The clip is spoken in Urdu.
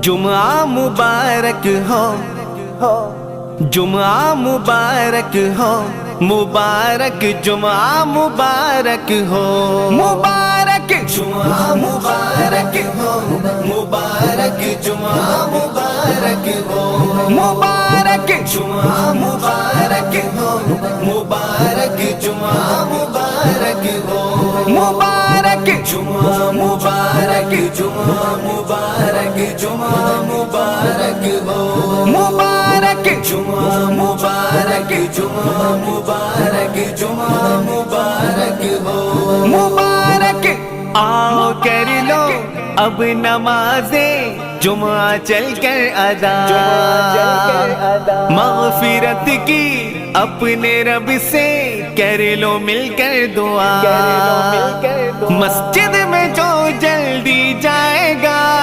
جمعہ مبارک ہو، جمعہ مبارک ہو، مبارک جمعہ مبارک ہو، مبارک جمعہ مبارک ہو، مبارک جمعہ مبارک ہو، مبارک جمعہ مبارک ہو، مبارک جمعہ مبارک ہو، مبارک جمعہ مبارک، جمعہ مبارک، جمعہ مبارک ہو، مبارک جمعہ مبارک، جمعہ مبارک، جمعہ مبارک ہو، مبارک۔ آؤ کر لو اب نمازیں جمعہ چل کر ادا، مغفرت کی اپنے رب سے کر لو مل کر دعا، مسجد میں